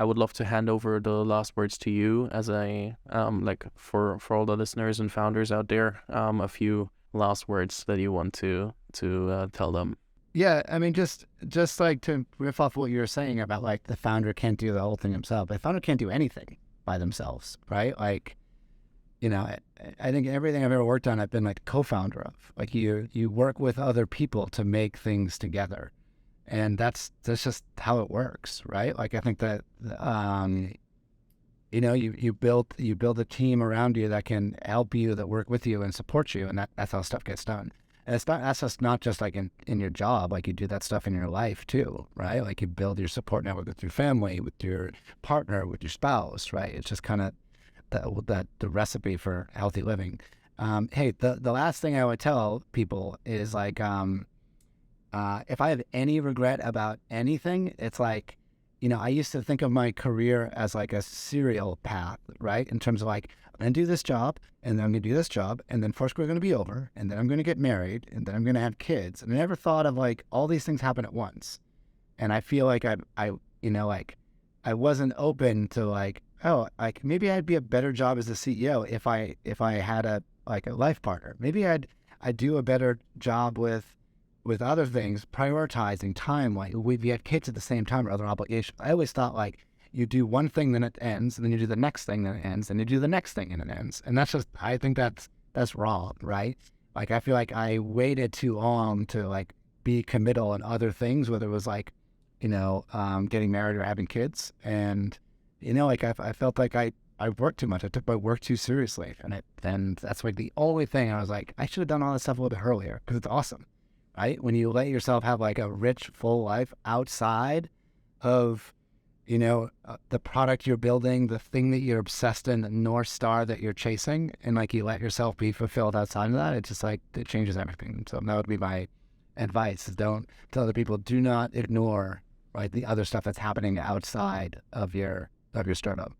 I would love to hand over the last words to you as like for all the listeners and founders out there, a few last words that you want to tell them. Yeah, I mean, just like to riff off what you were saying about like the founder can't do the whole thing himself. The founder can't do anything by themselves, right? Like, I think everything I've ever worked on, I've been like co-founder of. Like you work with other people to make things together, and that's just how it works, right? Like I think that you build a team around you that can help you, that work with you and support you, and that's how stuff gets done. And that's just not just like in your job, like you do that stuff in your life too, right? Like you build your support network with your family, with your partner, with your spouse, right? It's just kind of the recipe for healthy living. Hey, the last thing I would tell people is like, if I have any regret about anything, it's like, I used to think of my career as like a serial path, right? In terms of like, I'm going to do this job, and then I'm going to do this job, and then Foursquare is going to be over, and then I'm going to get married, and then I'm going to have kids. And I never thought of like all these things happen at once. And I feel like like I wasn't open to like, oh, like maybe I'd be a better job as a CEO if I had a life partner. Maybe I'd do a better job with other things, prioritizing time. Like we had kids at the same time or other obligations. I always thought like you do one thing, then it ends, and then you do the next thing, then it ends, and you do the next thing, and it ends. And that's just, I think that's wrong, right? Like I feel like I waited too long to like be committal in other things, whether it was like, getting married or having kids. And, like I felt like I worked too much. I took my work too seriously. And that's like the only thing I was like, I should have done all this stuff a little bit earlier because it's awesome, right? When you let yourself have like a rich, full life outside of, the product you're building, the thing that you're obsessed in, the North Star that you're chasing, and like you let yourself be fulfilled outside of that, it's just like, it changes everything. So that would be my advice, is don't tell other people, do not ignore, right, the other stuff that's happening outside of your startup.